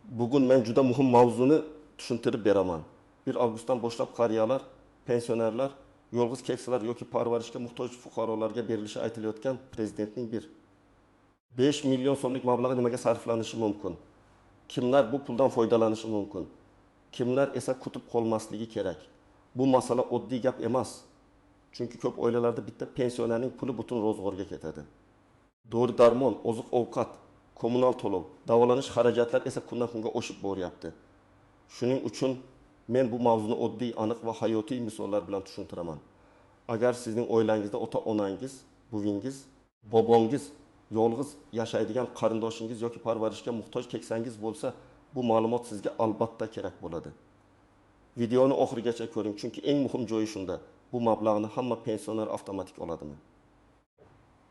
Bugun men juda muhim mavzuni tushuntirib beraman. 1 avgustdan boshlab qariyalar, pensionerlar, yolg'iz keksalar yoki parvarishga muhtoj fuqarolarga berilishi aytilayotgan prezidentning 5 million so'mlik mablag'i nimaga sarflanishi mumkin? Kimlar bu puldan foydalanishi mumkin? Kimlar esa kutib qolmasligi kerak? Bu masala oddiy gap emas. Chunki ko'p oilalarda bitta pensionerning puli butun ro'zg'orga ketadi. Dori-darmon, oziq-ovqat, kommunal to'lov, davolanish xarajatlari esa kundan kunga oshib boryapti. Shuning uchun men bu mavzuni oddiy, aniq va hayotiy misollar bilan tushuntiraman. Agar sizning oilangizda ota-onangiz, buvingiz, bobongiz, yolg'iz yashaydigan qarindoshingiz yoki parvarishga muhtoj keksangiz bo'lsa, bu ma'lumot sizga albatta kerak bo'ladi. Videoni oxirigacha ko'ring, chunki eng muhim joyi shunda. Bu mablag'ni hamma pensioner avtomatik oladimi?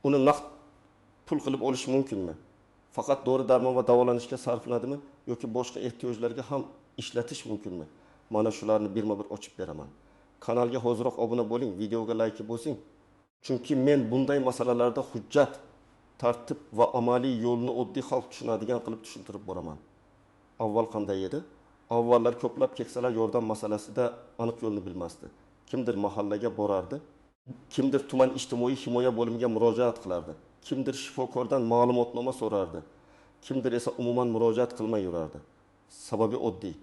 Uni naqd pul qilib olish mumkinmi? Faqat dori-darmon va davolanishga sarflanadimi yoki boshqa ehtiyojlarga ham ishlatish mumkinmi? Mana shularni birma-bir ochib beraman. Kanalga hoziroq obuna bo'ling, videoga like bosing. Chunki men bunday masalalarda hujjat, tartib va amaliy yo'lni oddiy xalq tushunadigan qilib tushuntirib boraman. Avval qanday edi? Avvallar ko'plab keksalar yordam masalasida aniq yo'lni bilmasdi. Kimdir mahallaga borardi, kimdir tuman ijtimoiy himoya bo'limiga murojaat qilardi, kimdir shifokordan ma'lumotnoma so'rardi, kimdir esa umuman murojaat qilmay yurardi. Sababi oddiy.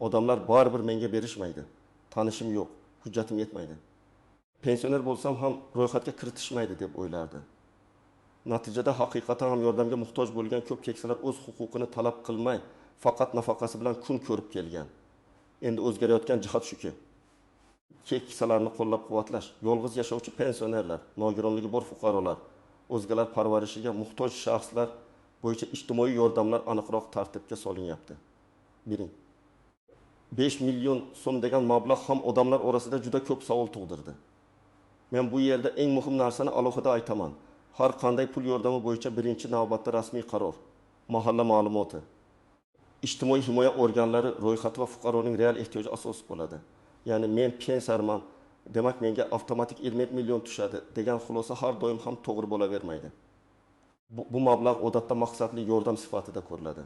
Odamlar baribir menga berishmaydi. Tanishim yo'q, hujjatim yetmaydi. Pensioner bo'lsam ham ro'yxatga kiritishmaydi deb o'ylardi. Natijada haqiqatan ham yordamga muhtoj bo'lgan ko'p keksalar o'z huquqini talab qilmay, faqat nafaqasi bilan kun ko'rib kelgan. Endi o'zgarayotgan jihat shuki, keksalarni qo'llab-quvvatlash, yolg'iz yashovchi pensionerlar, nogironligi bor fuqarolar, o'zgalar parvarishiga muhtoj shaxslar bo'yicha ijtimoiy yordamlar aniqroq tartibga solinyapti. Biring, 5 million so'm degan mablag' ham odamlar orasida juda ko'p savol tug'dirdi. Men bu yerda eng muhim narsani alohida aytaman. Har qanday pul yordami bo'yicha birinchi navbatda rasmiy qaror, mahalla ma'lumoti, ijtimoiy himoya organlari ro'yxati va fuqaroning real ehtiyoji asos bo'ladi. Ya'ni men pensiyarman, demak menga avtomatik 20 million tushadi degan xulosa har doim ham to'g'ri bo'lavermaydi. Bu mablag' odatda maqsadli yordam sifatida ko'riladi.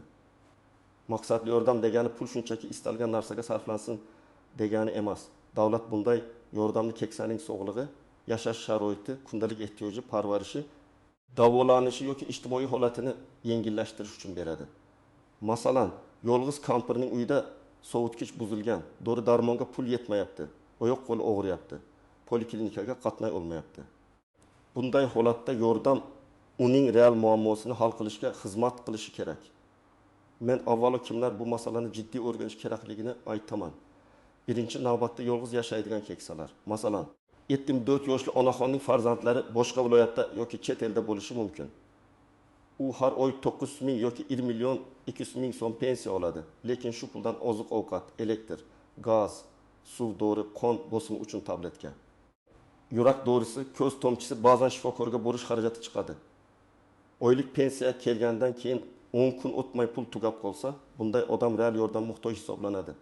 Maqsadli yordam degani pul shunchaki istalgan narsaga sarflansin degani emas. Davlat bunday yordamni keksaning sog'lig'i, yashash sharoiti, kundalik ehtiyoji, parvarishi, davolanishi yoki ijtimoiy holatini yengillashtirish uchun beradi. Masalan, yolg'iz kampirning uyida sovutgich buzilgan, dori-darmonga pul yetmayapti, oyoq qo'li og'riyapti, poliklinikaga qatnay olmayapti. Bunday holatda yordam uning real muammosini hal qilishga xizmat qilishi kerak. Men avvalo kimlar bu masalani jiddiy o'rganish kerakligini aytaman. Birinchi navbatda yolg'iz yashaydigan keksalar. Masalan, 74 yoshli onaxonning farzandlari boshqa viloyatda yoki chet elda bo'lishi mumkin. U har oy 900 ming yoki 1 million 200 ming so'm pensiya oladi. Lekin shu puldan oziq-ovqat, elektr, gaz, suv, dori, qon bosimi uchun tabletka, yurak dorisi, ko'z tomchisi, ba'zan shifokorga borish xarajati chiqadi. Oylik pensiya kelgandan keyin 10 kun o'tmay pul tugab qolsa, bunday odam real yordam muhtoj hisoblanadi.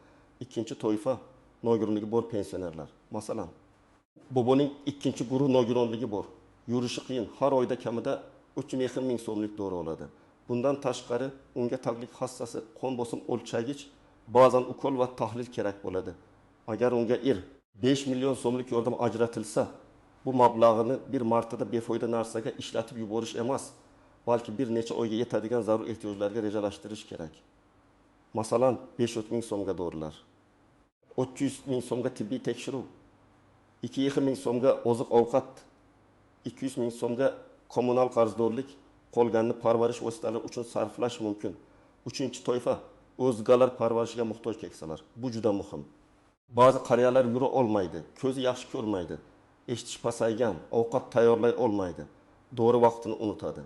Ikkinchi toifa nogironligi bor pensionerlar. Masalan, boboning ikkinchi guruh nogironligi bor. Yurishi qiyin, har oyda kamida 3,5 ming so'mlik dori oladi. Bundan tashqari unga taglik hassasi, qon bosim o'lchagich, ba'zan ukol va tahlil kerak bo'ladi. Agar unga 5 million so'mlik yordam ajratilsa, bu mablag'ini bir martada befoyda narsaga ishlatib yuborish emas, balki bir necha oyga yetadigan zarur ehtiyojlarga rejalashtirish kerak. Masalan, 500 ming so'mga dorilar, 300 ming so'mga tibbiy tekshiruv, 2,5 ming so'mga oziq-ovqat, 200 ming so'mga kommunal qarzdorlik, qolganini parvarish vositalari uchun sarflash mumkin. Uchinchi toifa o'zgalar parvarishiga muhtoj keksalar. Bu juda muhim. Ba'zi qariyalar yura olmaydi, ko'zi yaxshi ko'rmaydi, eshitish pasaygan, ovqat tayyorlay olmaydi, dori vaqtini unutadi.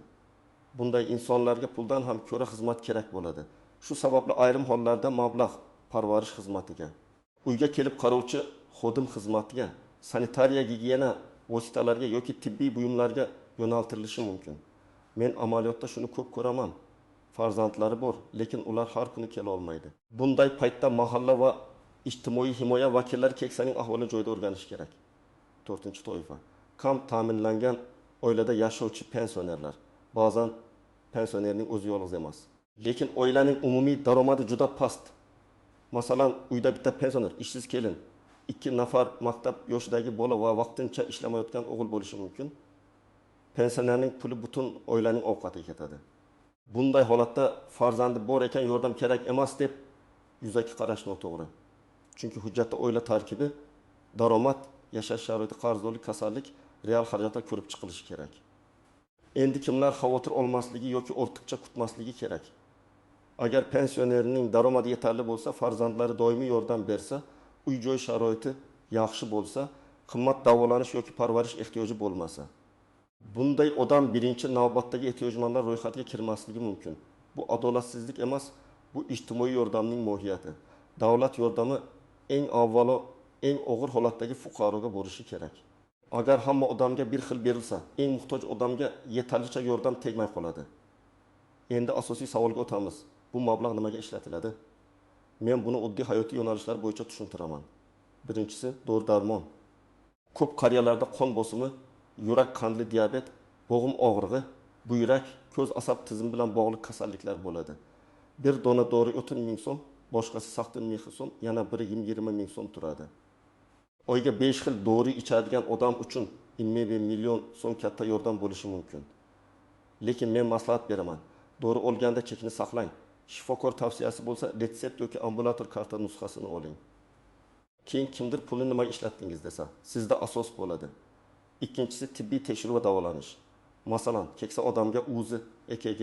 Bunday insonlarga puldan ham ko'ra xizmat kerak bo'ladi. Shu sababli ayrim hollarda mablag' parvarish xizmatiga, uyga kelib qaruvchi xodim xizmatiga, sanitariya gigiyena vositalarga yoki tibbiy buyumlarga yo'naltirilishi mumkin. Men amaliyotda shuni ko'p ko'raman. Farzandlari bor, lekin ular har kuni kela olmaydi. Bunday paytda mahalla va ijtimoiy himoya vakillari keksaning ahvolini joyida o'rganish kerak. 4-toifa. Kam ta'minlangan oilada yashovchi pensionerlar. Ba'zan pensionerning o'zi yolg'iz emas. Lekin oilaning umumiy daromadi juda past. Masalan, uyda bitta pensioner, ishsiz kelin, 2 nafar maktab yoshidagi bola va vaqtincha ishlamayotgan o'g'il bo'lishi mumkin. Pensionerning puli butun oilaning ovqatiga ketadi. Bunday holatda farzandi bor ekan yordam kerak emas deb yuzaki qarash noto'g'ri. Chunki hujjatda oila tarkibi, daromad, yashash sharoiti, qarzdorlik, kasallik, real xarajatlar ko'rib chiqilishi kerak. Endi kimlar xavotir olmasligi yoki ortiqcha kutmasligi kerak? Agar pensionerning daromadi yetarli bo'lsa, farzandlari doimiy yordam bersa, uy-joy sharoiti yaxshi bo'lsa, qimmat davolanish yoki parvarish ehtiyoji bo'lmasa, bunday odam birinchi navbatdagi ehtiyojmandlar ro'yxatiga kirmasligi mumkin. Bu adolatsizlik emas, bu ijtimoiy yordamning mohiyati. Davlat yordami eng avvalo eng og'ir holatdagi fuqaroga bo'lishi kerak. Agar hamma odamga bir xil berilsa, eng muhtoj odamga yetarlicha yordam tegmay qoladi. Endi asosiy savolga o'tamiz. Bu mablag' nimaga ishlatiladi? Men buni oddiy hayotiy yo'nalishlar bo'yicha tushuntiraman. Birinchisi, dori-darmon. Ko'p qariyalarda qon bosimi, yurak qandli diabet, bo'g'im og'rig'i, buyrak, ko'z asab tizimi bilan bog'liq kasalliklar bo'ladi. Bir dona dori 30 ming so'm, boshqasi 60 ming so'm, yana biri 20 ming so'm turadi. Oyga 5 xil dori ichadigan odam uchun 20 million so'm katta yordam bo'lishi mumkin. Lekin men maslahat beraman. Dori olganda chekni saqlang. Shifokor tavsiyasi bo'lsa, retsept yoki ambulator karta nusxasini oling. Keyin kimdir pulni nimaga ishlatdingiz desa, sizda asos bo'ladi. Ikkinchisi tibbiy tekshiruv va davolanish. Masalan, keksa odamga UZI, EKG,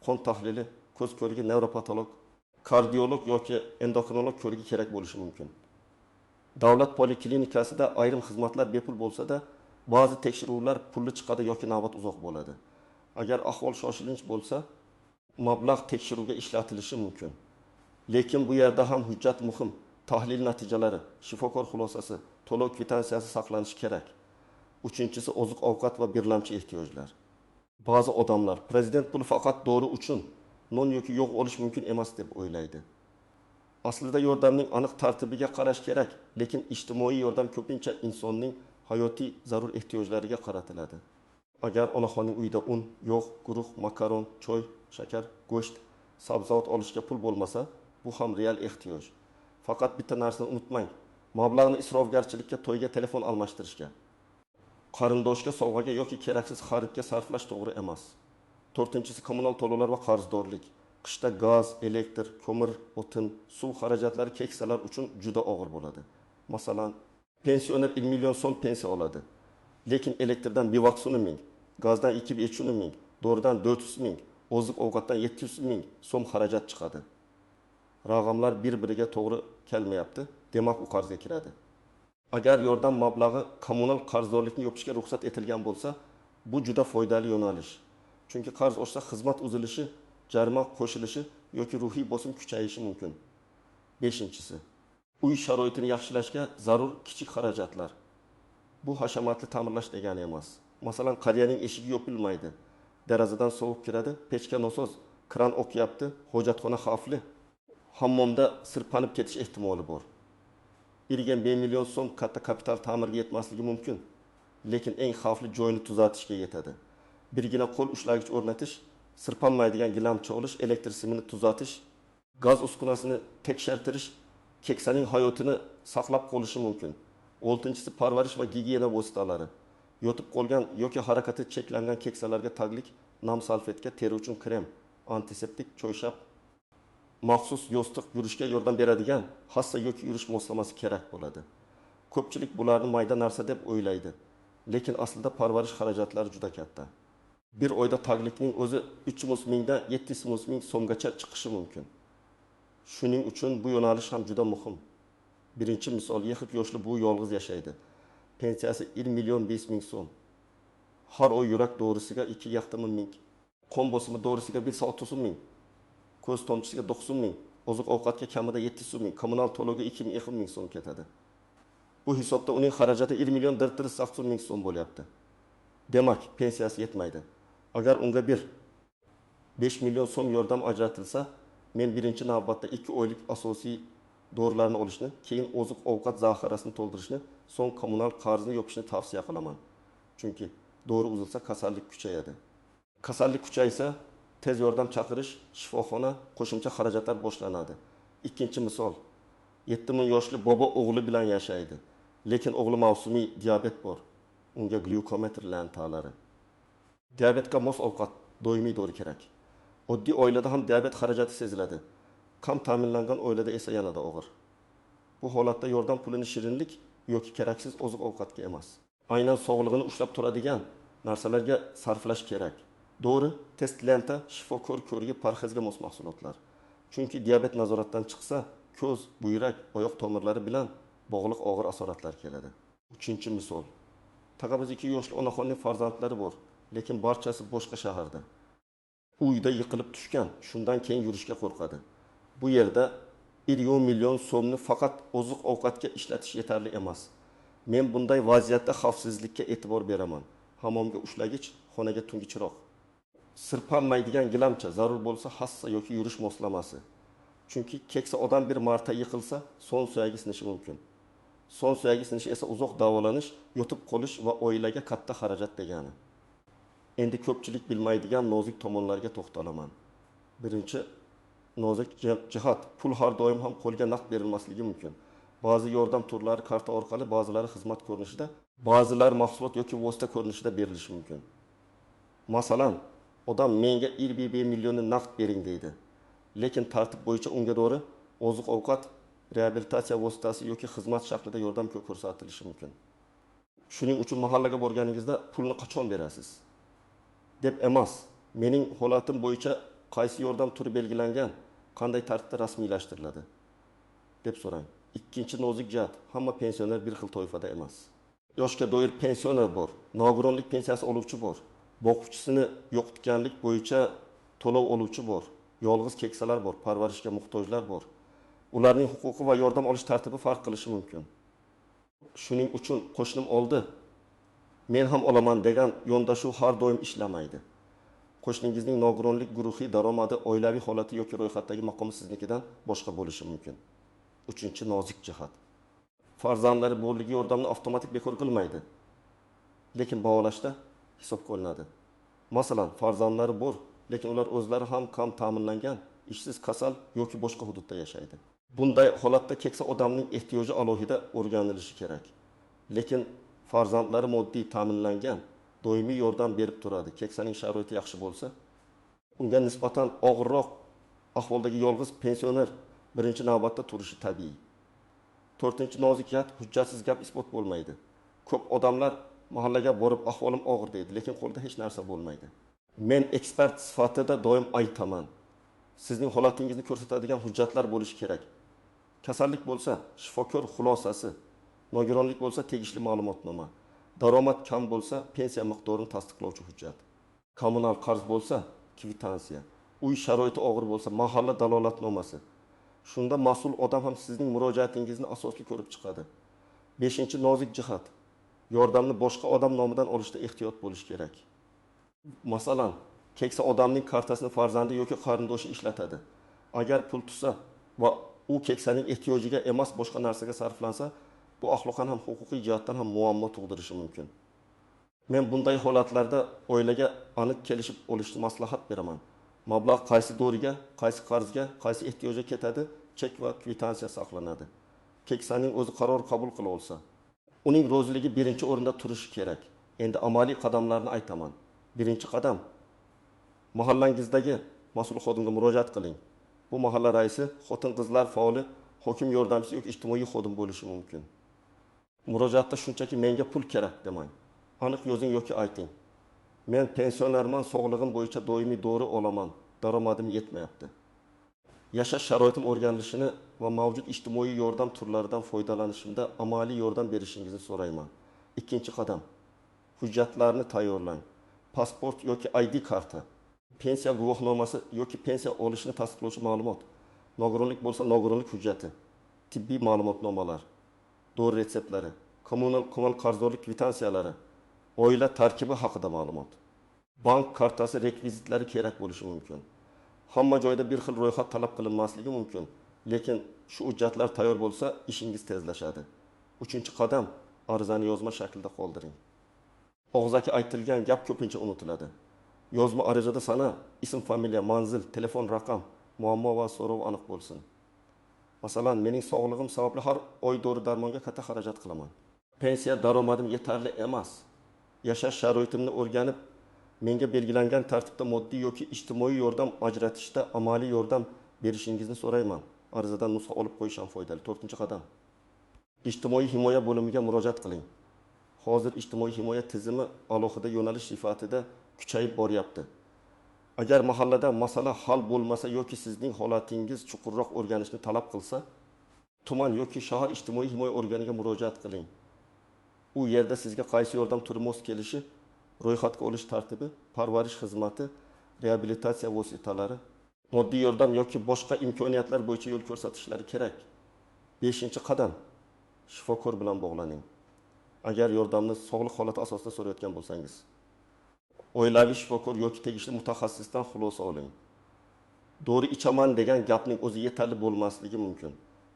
qon tahlili, ko'z ko'rigi nevropatolog, kardiolog yoki endokrinolog ko'rigi kerak bo'lishi mumkin. Davlat poliklinikasida ayrim xizmatlar bepul bo'lsa-da, ba'zi tekshiruvlar pulli chiqadi yoki navbat uzoq bo'ladi. Agar ahvol shoshilinch bo'lsa, mablag' tekshiruvga ishlatilishi mumkin. Lekin bu yerda ham hujjat muhim. Tahlil natijalari, shifokor xulosasi, to'lov kvitantsiyasi saqlanishi kerak. Uchinchisi oziq-ovqat va birlamchi ehtiyojlar. Ba'zi odamlar prezident puli faqat dori uchun, non yoki yo'q olish mumkin emas deb o'ylaydi. Aslida yordamning aniq tartibiga qarash kerak, lekin ijtimoiy yordam ko'pincha insonning hayotiy zarur ehtiyojlariga qaratiladi. Agar onaxonning uyida un, yo'q, guruh, makaron, choy, shakar, go'sht, sabzavot olishga pul bo'lmasa, bu ham real ehtiyoj. Faqat bitta narsani unutmang. Mablag'ni isrofgarchilikka, to'yga telefon almashtirishga, qarindoshga sovg'aga yoki keraksiz xaridga sarflash to'g'ri emas. 4-inchisi kommunal to'lovlar va qarzdorlik. Qishda gaz, elektr, ko'mir, o'tin, suv xarajatlari keksalar uchun juda og'ir bo'ladi. Masalan, pensioner 1 million so'm pensiya oladi. Lekin elektrdan bir vaqt ming, gazdan 2-3 ming, doridan 400 ming, oziq-ovqatdan 700 ming so'm xarajat chiqadi. Raqamlar bir-biriga to'g'ri kelmayapti, demak u qarzga kiradi. Agar yordam mablag'i kommunal qarzdorlikni yopishga ruxsat etilgan bo'lsa, bu juda foydali yo'nalish. Chunki qarz olsa xizmat uzilishi, jarima qo'shilishi yoki ruhiy bosim kuchayishi mumkin. 5-inchisi, uy sharoitini yaxshilashga zarur kichik xarajatlar. Bu hashamatli ta'mirlash degani emas. Masalan, qariyaning eshigi yopilmaydi, derazadan sovuq kiradi, pechka nosoz, kran o'qyapti, hojatxona xavfli, hammomda sirpanib ketish ehtimoli bor. Irigan 1 million so'm katta kapital ta'mirga yetmasligi mumkin, lekin eng xavfli joyini tuzatishga yetadi. Birgina qo'l ushlagich o'rnatish, sirpanmaydigan gilamcha olish, elektr simini tuzatish, gaz uskunasini tekshartirish keksaning hayotini saqlab qolishi mumkin. 6-inchisi parvarish va gigiyena vositalari. Yotib qolgan yoki harakati cheklangan keksalarga taglik, nam salfetka, teri uchun krem, antiseptik, choyshab, maxsus yostiq, yurishga yordam beradigan hassa yoki yurish moslamasi kerak bo'ladi. Ko'pchilik bularni mayda narsa deb o'ylaydi, lekin aslida parvarish xarajatlari juda katta. Bir oyda taglikning o'zi 300 mingdan 700 ming so'mgacha chiqishi mumkin. Shuning uchun bu yo'nalish ham juda muhim. Birinchi misol, yigit yoshli bu yolg'iz yashaydi. Pensiyasi 1 million 5 ming so'm. Har oy yurak dorisiga 2 ming, qon bosimi dorisiga 1 ming, ko'z tomchisiga 90 ming, oziq-ovqatga kamida 700 ming, kommunal to'lovga 2 ming so'm ketadi. Bu hisobda uning xarajati 1 million 480 ming so'm bo'lyapti. Demak, pensiyasi yetmaydi. Agar unga 5 million so'm yordam ajratilsa, men birinchi navbatda 2 oylik asosiy dorilarni olishni, keyin oziq-ovqat zaxirasini to'ldirishni, so'ng kommunal qarzni yopishni tavsiya qilaman. Chunki dori uzilsa kasallik kuchayadi. Kasallik kuchaysa, tez yordam chaqirish, shifoxona, qo'shimcha xarajatlar boshlanadi. Ikkinchi misol, 7 ming yoshli bobo o'g'li bilan yashaydi. Lekin o'g'li mavsumiy diabet bor. Unga glyukometr lantaalari. Diabetga mos ovqat, doimiy dori kerak. Oddiy oilada ham diabet xarajati seziladi. Kam ta'minlangan oilada esa yanada og'ir. Bu holatda yordam pulini shirinlik yoki keraksiz oziq-ovqatga emas, aynan sog'lig'ini ushlab turadigan narsalarga sarflash kerak. Dori, test lenta, shifokor ko'rgi, parhezga mos mahsulotlar. Chunki diabet nazoratdan chiqsa, ko'z, buyrak, oyoq tomirlari bilan bog'liq og'ir asoratlar keladi. Uchinchi misol. Taqabiz 2 yoshli onaxonning farzandlari bor, lekin barchasi boshqa shaharda. Uyda yiqilib tushgan, shundan keyin yurishga qo'rqadi. Bu yerda 1 million so'mni faqat oziq-ovqatga ishlatish yetarli emas. Men bunday vaziyatda xavfsizlikka e'tibor beraman. Hammomga ushlagich, xonaga tungi chiroq. Sirpanmaydigan gilamcha, zarur bo'lsa hassa yoki yurish moslamasi. Chunki keksa odam bir marta yiqilsa, son suyagi sinishi mumkin. Son suyagi sinishi esa uzoq davolanish, yotib qolish va oilaga katta xarajat degani. Endi ko'pchilik bilmaydigan nozik tomonlarga to'xtalaman. Birinchi, nozik jihat. Pul har doim ham qo'lga naqd berilmasligi mumkin. Ba'zi yordam turlari karta orqali, ba'zilari xizmat ko'rinishida, ba'zilari mahsulot yoki vosita ko'rinishida berilishi mumkin. Masalan, odam menga 1 millionni naqd bering deydi. Lekin tartib bo'yicha unga to'g'ri oziq-ovqat, reabilitatsiya vositasi yoki xizmat shaklida yordam ko'rsatilishi mumkin. Shuning uchun mahallaga borganingizda pulni qachon berasiz deb emas, mening holatim bo'yicha qaysi yordam turi belgilangan, qanday tartibda rasmiylashtiriladi deb so'rang. Ikkinchi nozik jihat, hamma pensioner bir xil toifada emas. Yoshga doir pensioner bor, nogironlik pensiyasi oluvchi bor, boquvchisini yo'qotganlik bo'yicha to'lov oluvchi bor, yolg'iz keksalar bor, parvarishga muhtojlar bor. Ularning huquqi va yordam olish tartibi farq qilishi mumkin. Shuning uchun qo'shnim oldi, men ham olaman degan yondashuv har doim ishlamaydi. Qo'shningizning nogironlik guruhi, daromadi, oilaviy holati yoki ro'yxatdagi maqomi siznikidan boshqa bo'lishi mumkin. Uchinchi nozik jihat. Farzandlari borligi yordamni avtomatik bekor qilmaydi, lekin baholashda hisobga olinadi. Masalan, farzandlari bor, lekin ular o'zlari ham kam ta'minlangan, ishsiz, kasal yoki boshqa hududda yashaydi. Bunday holatda keksa odamning ehtiyoji alohida o'rganilishi kerak. Lekin farzandlari moddiy ta'minlangan, doimiy yordam berib turadi. Keksaning sharoiti yaxshi bo'lsa, unga nisbatan og'irroq ahvoldagi yolg'iz pensioner birinchi navbatda turishi tabiiy. To'rtinchi nozik jihat, hujjatsiz gap isbot bo'lmaydi. Ko'p odamlar mahallaga borib ahvolim og'ir deydi, lekin qo'lda hech narsa bo'lmaydi. Men ekspert sifatida doim aytaman. Sizning holatingizni ko'rsatadigan hujjatlar bo'lishi kerak. Kasallik bo'lsa, shifokor xulosasi, nogironlik bo'lsa, tegishli ma'lumotnoma, daromad kam bo'lsa, pensiya miqdorini tasdiqlovchi hujjat, kommunal qarz bo'lsa, kvitansiya, uy sharoiti og'ir bo'lsa, mahalla dalolatnomasi. Shunda mas'ul odam ham sizning murojaatingizni asosli ko'rib chiqadi. 5-chi nozik jihat. Yordamni boshqa odam nomidan olishda ehtiyot bo'lish kerak. Masalan, keksa odamning kartasini farzandi yoki qarindoshi ishlatadi. Agar pul tutsa va u keksaning ehtiyojiga emas boshqa narsaga sarflansa, bu axloqan ham huquqiy jihatdan ham muammo tug'dirishi mumkin. Men bunday holatlarda oilaga aniq kelishib olishni maslahat beraman. Mablag' qaysi doriga, qaysi qarzga, qaysi ehtiyojga ketadi, chek va kvitansiya saqlanadi. Keksaning o'zi qaror qabul qila olsa, uning ro'ziligi birinchi o'rinda turishi kerak. Endi amaliy qadamlarni aytaman. Birinchi qadam, mahallangizdagi mas'ul xodimga murojaat qiling. Bu mahalla raisi, xotin-qizlar faoli, hokim yordamchisi yoki ijtimoiy xodim bo'lishi mumkin. Murojaatda shunchaki menga pul kerak demang. Aniq yozing yoki ayting. Men pensionerman, sog'lig'im bo'yicha doimiy dori olaman, daromadim yetmayapti. Yashash sharoitim o'rganilishini va mavjud ijtimoiy yordam turlaridan foydalanishimda amaliy yordam berishingizni so'rayman. Ikkinchi qadam, hujjatlarni tayyorlang. Pasport yoki ID karta, pensiya guvohnomasi yoki pensiya olishni tasdiqlovchi ma'lumot, nogironlik bo'lsa nogironlik hujjati, tibbiy ma'lumotnomalar, dori retseptlari, kommunal qarzdorlik kvitansiyalari, oila tarkibi haqida ma'lumot, bank kartasi rekvizitlari kerak bo'lishi mumkin. Hamma joyda bir xil ro'yxat talab qilinmasligi mumkin, lekin shu hujjatlar tayyor bo'lsa, ishingiz tezlashadi. Uchinchi qadam, arizani yozma shaklida qoldiring. Og'zaki aytilgan gap ko'pincha unutiladi. Yozma arizada sana ism, familiya, manzil, telefon raqam, muammo va so'rov aniq bo'lsin. Masalan, mening sog'lig'im sababli har oy dori darmonga katta xarajat qilaman. Pensiya daromadim yetarli emas. Yashash sharoitimni o'rganib, menga belgilangan tartibda moddiy yoki ijtimoiy yordam ajratishda amaliy yordam berishingizni so'rayman. Arizadan nusxa olib qo'yish ham foydali. 4-qadam. Ijtimoiy himoya bo'limiga murojaat qiling. Hozir ijtimoiy himoya tizimi alohida yo'nalish sifatida kuchayib boryapti. Agar mahallada masala hal bo'lmasa yoki sizning holatingiz chuqurroq o'rganishni talab qilsa, tuman yoki shahar ijtimoiy himoya organiga murojaat qiling. U yerda sizga qaysi yordam turi mos kelishi, ro'yxatga olish tartibi, parvarish xizmati, reabilitatsiya vositalari, moddiy yordam yoki boshqa imkoniyatlar bo'yicha yo'l ko'rsatishlari kerak. 5-qadam. Shifokor bilan bog'laning. Agar yordamni sog'liq holati asosida so'rayotgan bo'lsangiz. Oilaviy shifokor yoki tegishli mutaxassisdan xulosa oling. Dori ichaman degan gapning o'zi yetarli bo'lmasligi mumkin.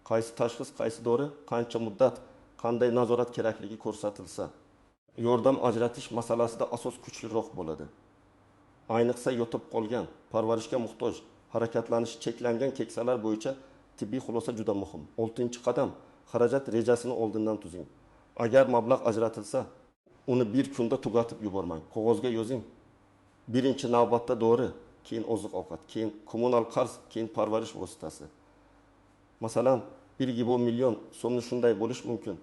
Qaysi tashxis, qaysi dori, qancha muddat, qanday nazorat kerakligi ko'rsatilsa, yordam ajratish masalasida asos kuchliroq bo'ladi. Ayniqsa yotib qolgan, parvarishga muhtoj, harakatlanishi cheklangan keksalar bo'yicha tibbiy xulosa juda muhim. 6-qadam. Xarajat rejasini oldindan tuzing. Agar mablag' ajratilsa, uni bir kunda tugatib yubormang. Qog'ozga yozing. Birinchi navbatda dori, keyin oziq-ovqat, keyin kommunal qarz, keyin parvarish vositasi. Masalan, 1,5 million so'mni shunday bo'lish mumkin.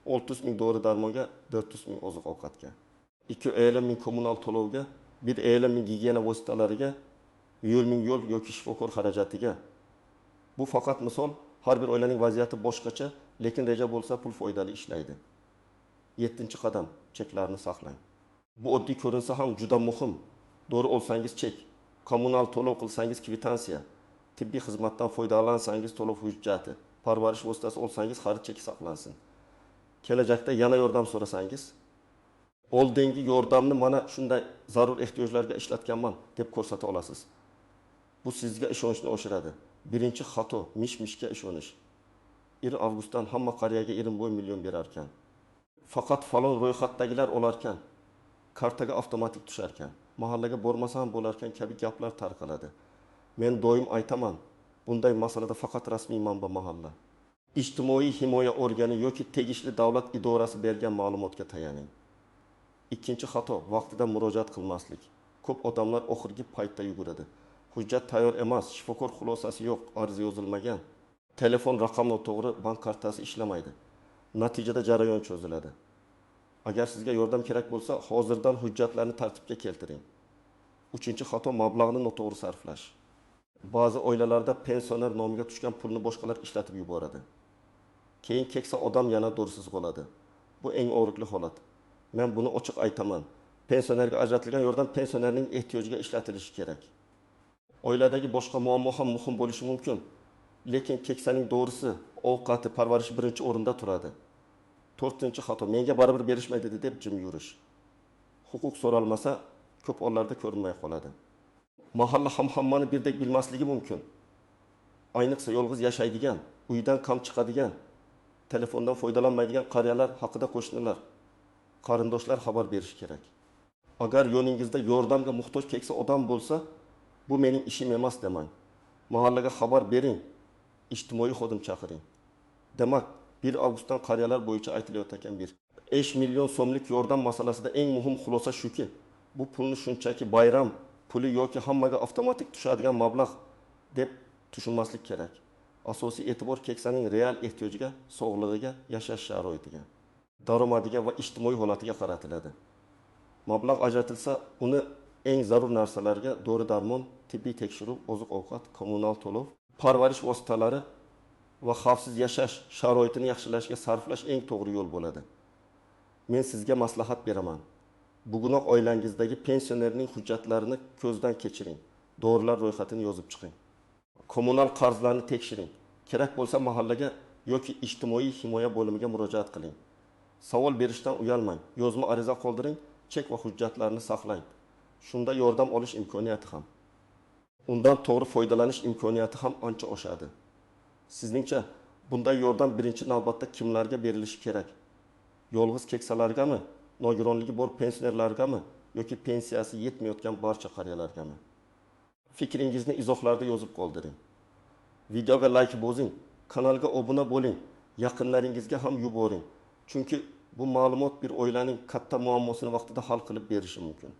600 ming dori darmonga, 400 ming oziq-ovqatga. 2,50 ming kommunal to'lovga, 1,50 ming gigiyena vositalariga, 100 ming yo'l yoki shifokor xarajatiga. Bu faqat misol, har bir oilaning vaziyati boshqacha, lekin reja bo'lsa pul foydali ishlaydi. 7-qadam. Cheklarni saqlang. Bu oddiy ko'rinsa ham juda muhim. Dori olsangiz chek, kommunal to'lov qilsangiz kvitansiya, tibbiy xizmatdan foydalansangiz to'lov hujjati, parvarish vositasi olsangiz xarid cheki saqlansin. Kelajakda yana yordam so'rasangiz, oldingi yordamni mana shunday zarur ehtiyojlarga ishlatganman deb ko'rsata olasiz. Bu sizga ishonchni oshiradi. Birinchi xato mish-mishga ishonish. 1 avgustdan hamma qariyaga 20 million berar ekan. Faqat falon ro'yxatdagilar olar ekan. Kartaga avtomatik tushar ekan. Mahallaga bormasa ham bo'lar ekan kabi gaplar tarqaladi. Men doim aytaman, bunday masalada faqat rasmiy manba mahalla. Ijtimoiy himoya organi yoki tegishli davlat idorasi bergan ma'lumotga tayaning. 2-xato vaqtida murojaat qilmaslik. Ko'p odamlar oxirgi paytda yuguradi. Hujjat tayyor emas, shifokor xulosasi yo'q, ariza yozilmagan. Telefon raqami noto'g'ri, bank kartasi ishlamaydi. Natijada jarayon cho'ziladi. Agar sizga yordam kerak bo'lsa, hozirdan hujjatlarni tartibga keltiring. 3-xato mablag'ni noto'g'ri sarflash. Ba'zi oilalarda pensioner nomiga tushgan pulni boshqalar ishlatib yuboradi. Keyin keksa odam yana dorisiz qoladi. Bu eng og'riqli holat. Men buni ochiq aytaman. Pensionerga ajratilgan yordam pensionerning ehtiyojiga ishlatilishi kerak. Oiladagi boshqa muammo ham muhim bo'lishi mumkin. Lekin keksaning dorisi, ovqati, parvarishi birinchi o'rinda turadi. 4-xato menga baribir berishmaydi deb jim yurish. Huquq so'ralmasa, ko'p hollarda ko'rinmay qoladi. Mahalla ham hammani birdek bilmasligi mumkin. Ayniqsa yolg'iz yashaydigan, uydan kam chiqadigan, telefondan foydalanmaydigan qariyalar haqida qo'shnilar, qarindoshlar xabar berish kerak. Agar yo'lingizda yordamga muhtoj keksa odam bo'lsa, bu mening ishim emas demang. Mahallaga xabar bering, ijtimoiy xodim chaqiring. Demak, 1 avgustdan qariyalar bo'yicha aytilayotgan 5 million so'mlik yordam masalasida eng muhim xulosa shuki, bu pulni shunchaki bayram puli yoki hammaga avtomatik tushadigan mablag' deb tushunmaslik kerak. Asosiy e'tibor keksaning real ehtiyojiga, sog'lig'iga, yashash sharoitiga, daromadiga va ijtimoiy holatiga qaratiladi. Mablag' ajratilsa, uni eng zarur narsalarga dori-darmon, tibbiy tekshiruv, oziq-ovqat, kommunal to'lov, parvarish vositalari va xavfsiz yashash sharoitini yaxshilashga sarflash eng to'g'ri yo'l bo'ladi. Men sizga maslahat beraman. Bugunoq oilangizdagi pensionerning hujjatlarini ko'zdan kechiring. Dorilar ro'yxatini yozib chiqing. Kommunal qarzlarni tekshiring. Kerak bo'lsa mahallaga yoki ijtimoiy himoya bo'limiga murojaat qiling. Savol berishdan uyalmang. Yozma ariza qoldiring, chek va hujjatlarni saqlang. Shunda yordam olish imkoniyati ham, undan to'g'ri foydalanish imkoniyati ham ancha oshadi. Sizningcha bunday yordam birinchi navbatda kimlarga berilishi kerak? Yolg'iz keksalargami, nogironligi bor pensionerlargami yoki pensiyasi yetmayotgan barcha qariyalargami? Fikringizni izohlarda yozib qoldiring. Videoga like bosing, kanalga obuna bo'ling, yaqinlaringizga ham yuboring. Chunki bu ma'lumot bir oilaning katta muammosini vaqtida hal qilib berishi mumkin.